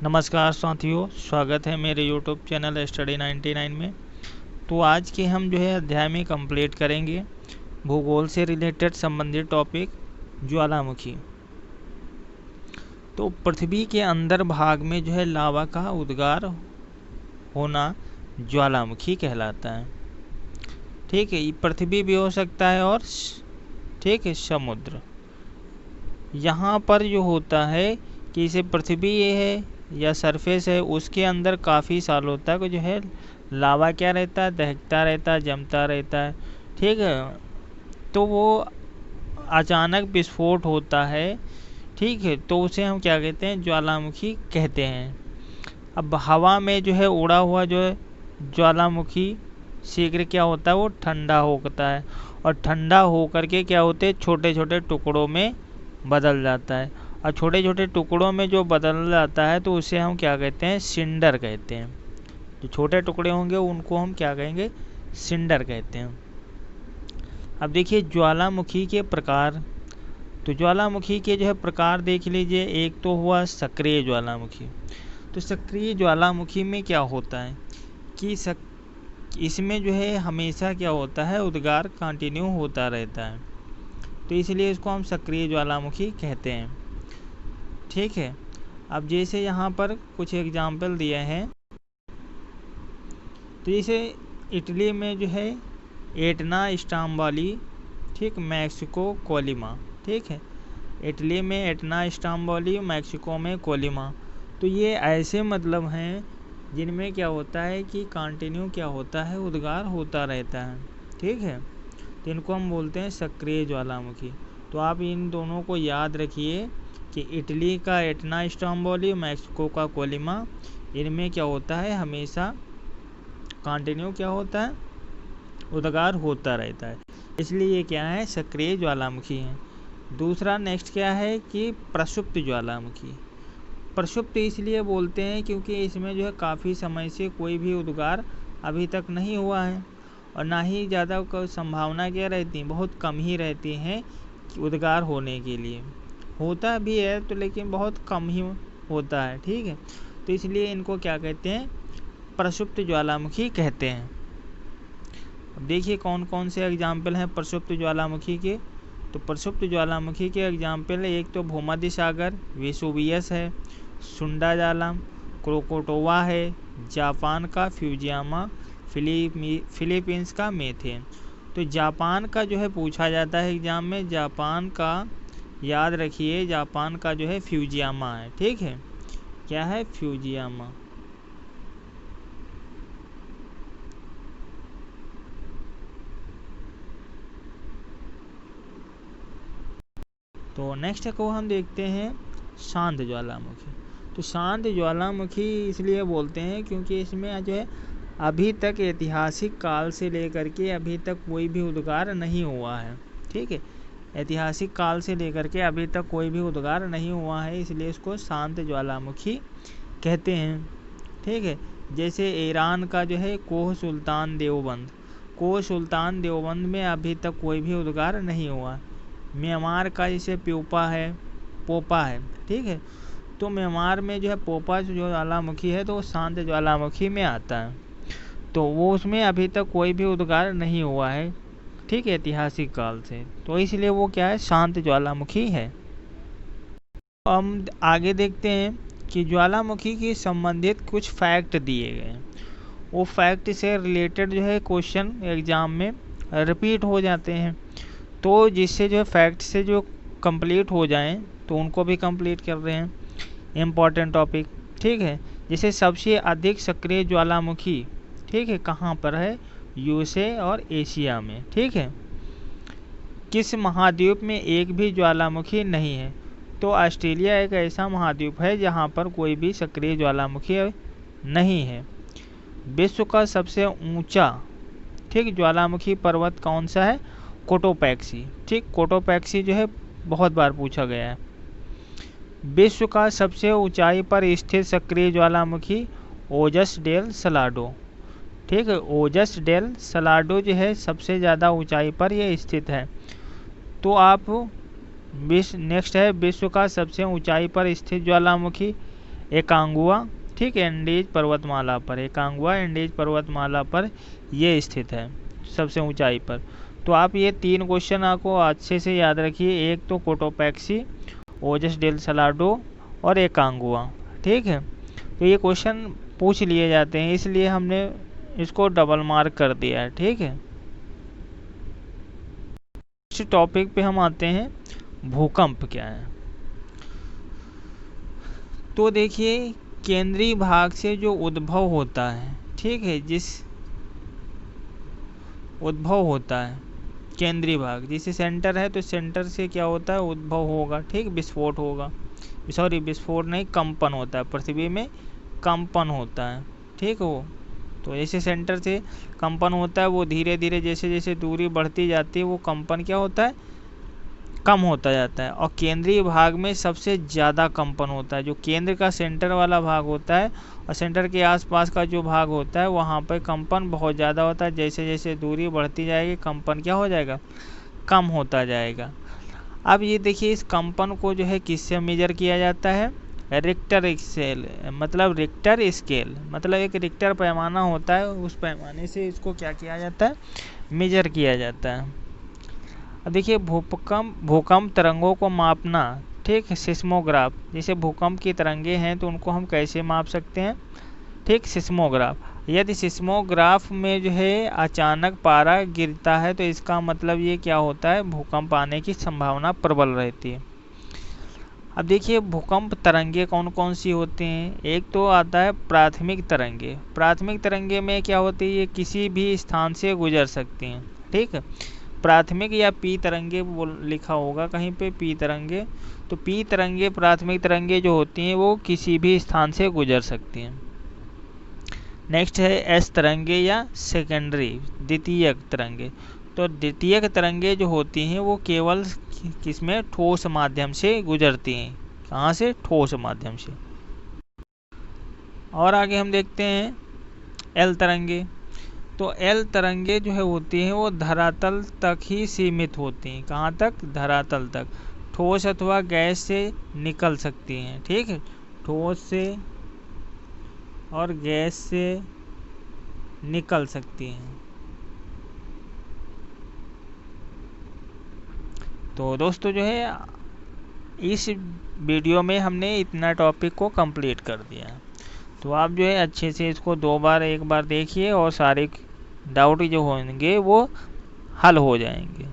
नमस्कार साथियों, स्वागत है मेरे YouTube चैनल स्टडी 99 में। तो आज के हम जो है अध्याय में कंप्लीट करेंगे भूगोल से रिलेटेड संबंधित टॉपिक ज्वालामुखी। तो पृथ्वी के अंदर भाग में जो है लावा का उद्गार होना ज्वालामुखी कहलाता है। ठीक है, ये पृथ्वी भी हो सकता है और ठीक है समुद्र। यहाँ पर जो होता है कि इसे पृथ्वी ये है या सरफेस है, उसके अंदर काफ़ी सालों तक जो है लावा क्या रहता है, दहकता रहता है, जमता रहता है। ठीक है, तो वो अचानक विस्फोट होता है। ठीक है, तो उसे हम क्या कहते हैं, ज्वालामुखी कहते हैं। अब हवा में जो है उड़ा हुआ जो है ज्वालामुखी शीघ्र क्या होता है, वो ठंडा होता है और ठंडा होकर के क्या होते हैं, छोटे छोटे टुकड़ों में बदल जाता है। और छोटे छोटे टुकड़ों में जो बदल जाता है तो उसे हम क्या कहते हैं, सिंडर कहते हैं। जो छोटे टुकड़े होंगे उनको हम क्या कहेंगे, सिंडर कहते हैं। अब देखिए ज्वालामुखी के प्रकार। तो ज्वालामुखी के जो है प्रकार देख लीजिए। एक तो हुआ सक्रिय ज्वालामुखी। तो सक्रिय ज्वालामुखी में क्या होता है कि इसमें जो है हमेशा क्या होता है, उद्गार कंटिन्यू होता रहता है, तो इसलिए इसको हम सक्रिय ज्वालामुखी कहते हैं। ठीक है, अब जैसे यहाँ पर कुछ एग्जाम्पल दिए हैं। तो जैसे इटली में जो है एटना स्टाम्बोली, ठीक, मैक्सिको कोलिमा। ठीक है, इटली में एटना स्टाम्बोली, मैक्सिको में कोलिमा। तो ये ऐसे मतलब हैं जिनमें क्या होता है कि कंटिन्यू क्या होता है, उद्गार होता रहता है। ठीक है, तो इनको हम बोलते हैं सक्रिय ज्वालामुखी। तो आप इन दोनों को याद रखिए कि इटली का एटना स्टाम्बोली, मैक्सिको का कोलिमा, इनमें क्या होता है, हमेशा कंटिन्यू क्या होता है, उद्गार होता रहता है, इसलिए ये क्या है, सक्रिय ज्वालामुखी है। दूसरा नेक्स्ट क्या है कि प्रसुप्त ज्वालामुखी। प्रसुप्त इसलिए बोलते हैं क्योंकि इसमें जो है काफ़ी समय से कोई भी उद्गार अभी तक नहीं हुआ है और ना ही ज़्यादा संभावना क्या रहती है, बहुत कम ही रहती हैं कि उद्गार होने के लिए। होता भी है तो लेकिन बहुत कम ही होता है। ठीक है, तो इसलिए इनको क्या कहते हैं, प्रसुप्त ज्वालामुखी कहते हैं। अब देखिए कौन कौन से एग्जाम्पल हैं प्रसुप्त ज्वालामुखी के। तो प्रसुप्त ज्वालामुखी के एग्जाम्पल है, एक तो भूमध्य सागर वेसुवियस है, सुंडा जालम, क्रोकोटोवा है, जापान का फ्यूजियामा, फिलीपींस का मेथेन। तो जापान का जो है पूछा जाता है एग्जाम में, जापान का याद रखिए, जापान का जो है फ्यूजियामा है। ठीक है, क्या है, फ्यूजियामा। तो नेक्स्ट को हम देखते हैं शांत ज्वालामुखी। तो शांत ज्वालामुखी इसलिए बोलते हैं क्योंकि इसमें जो है अभी तक ऐतिहासिक काल से लेकर के अभी तक कोई भी उद्गार नहीं हुआ है। ठीक है, ऐतिहासिक काल से लेकर के अभी तक कोई भी उद्गार नहीं हुआ है, इसलिए इसको शांत ज्वालामुखी कहते हैं। ठीक है, जैसे ईरान का जो है कोह सुल्तान देवबंद, कोह सुल्तान देवबंद में अभी तक कोई भी उद्गार नहीं हुआ। म्यांमार का जैसे पोपा है। ठीक है, तो म्यांमार में जो है पोपा जो ज्वालामुखी है तो वो शांत ज्वालामुखी में आता है, तो वो उसमें अभी तक कोई भी उद्गार नहीं हुआ है। ठीक है, ऐतिहासिक काल से, तो इसलिए वो क्या है, शांत ज्वालामुखी है। हम आगे देखते हैं कि ज्वालामुखी की संबंधित कुछ फैक्ट दिए गए हैं। वो फैक्ट से रिलेटेड जो है क्वेश्चन एग्जाम में रिपीट हो जाते हैं, तो जिससे जो है फैक्ट से जो कंप्लीट हो जाएं तो उनको भी कंप्लीट कर रहे हैं, इम्पॉर्टेंट टॉपिक। ठीक है, जैसे सबसे अधिक सक्रिय ज्वालामुखी, ठीक है, कहाँ पर है, यूएसए और एशिया में। ठीक है, किस महाद्वीप में एक भी ज्वालामुखी नहीं है। तो ऑस्ट्रेलिया एक ऐसा महाद्वीप है जहाँ पर कोई भी सक्रिय ज्वालामुखी नहीं है। विश्व का सबसे ऊंचा, ठीक, ज्वालामुखी पर्वत कौन सा है, कोटोपैक्सी। ठीक, कोटोपैक्सी जो है बहुत बार पूछा गया है। विश्व का सबसे ऊंचाई पर स्थित सक्रिय ज्वालामुखी ओजस डेल सलाडो। ठीक है, ओजस डेल सलाडो जो है सबसे ज़्यादा ऊंचाई पर यह स्थित है। तो आप नेक्स्ट है, विश्व का सबसे ऊंचाई पर स्थित ज्वालामुखी एकांगुआ, ठीक है, एंडीज पर्वतमाला पर, एकांगुआ एंडीज पर्वतमाला पर ये स्थित है सबसे ऊंचाई पर। तो आप ये 3 क्वेश्चन आपको अच्छे से याद रखिए, एक तो कोटोपैक्सी, ओजस डेल सलाडो और एकांगुआ, ठीक है। तो ये क्वेश्चन पूछ लिए जाते हैं, इसलिए हमने इसको डबल मार्क कर दिया है, ठीक है। इस टॉपिक पे हम आते हैं, भूकंप क्या है। तो देखिए केंद्रीय भाग से जो उद्भव होता है, ठीक है, जिस उद्भव होता है केंद्रीय भाग, जैसे सेंटर है तो सेंटर से क्या होता है, उद्भव होगा, ठीक, विस्फोट होगा, सॉरी विस्फोट नहीं, कंपन होता है, पृथ्वी में कंपन होता है, ठीक है। वो तो जैसे सेंटर से कंपन होता है, वो धीरे धीरे जैसे जैसे दूरी बढ़ती जाती है वो कंपन क्या होता है, कम होता जाता है। और केंद्रीय भाग में सबसे ज़्यादा कंपन होता है, जो केंद्र का सेंटर वाला भाग होता है और सेंटर के आसपास का जो भाग होता है वहाँ पर कंपन बहुत ज़्यादा होता है। जैसे जैसे दूरी बढ़ती जाएगी कंपन क्या हो जाएगा, कम होता जाएगा। अब ये देखिए इस कंपन को जो है किससे मेजर किया जाता है, रिक्टर स्केल, मतलब रिक्टर स्केल, मतलब एक रिक्टर पैमाना होता है, उस पैमाने से इसको क्या किया जाता है, मेजर किया जाता है। अब देखिए भूकंप तरंगों को मापना, ठीक, सिस्मोग्राफ, जैसे भूकंप की तरंगे हैं तो उनको हम कैसे माप सकते हैं, ठीक, सिस्मोग्राफ। यदि सिस्मोग्राफ में जो है अचानक पारा गिरता है तो इसका मतलब ये क्या होता है, भूकंप आने की संभावना प्रबल रहती है। अब देखिए भूकंप तरंगे कौन कौन सी होती हैं, एक तो आता है प्राथमिक तरंगे। प्राथमिक तरंगे में क्या होती है, ये किसी भी स्थान से गुजर सकती हैं, ठीक है। प्राथमिक या पी तरंगे लिखा होगा कहीं पे, पी तरंगे, तो पी तरंगे, प्राथमिक तरंगे जो होती हैं वो किसी भी स्थान से गुजर सकती हैं। नेक्स्ट है एस तरंगे या सेकेंडरी, द्वितीयक तरंगे। तो द्वितीयक तरंगे जो होती हैं वो केवल किसमें, ठोस माध्यम से गुजरती हैं, कहाँ से, ठोस माध्यम से। और आगे हम देखते हैं एल तरंगे। तो एल तरंगे जो है होती हैं वो धरातल तक ही सीमित होती हैं, कहाँ तक, धरातल तक, ठोस अथवा गैस से निकल सकती हैं, ठीक है, ठोस से और गैस से निकल सकती हैं। तो दोस्तों जो है इस वीडियो में हमने इतना टॉपिक को कंप्लीट कर दिया। तो आप जो है अच्छे से इसको 2 बार 1 बार देखिए और सारे डाउट जो होंगे वो हल हो जाएंगे।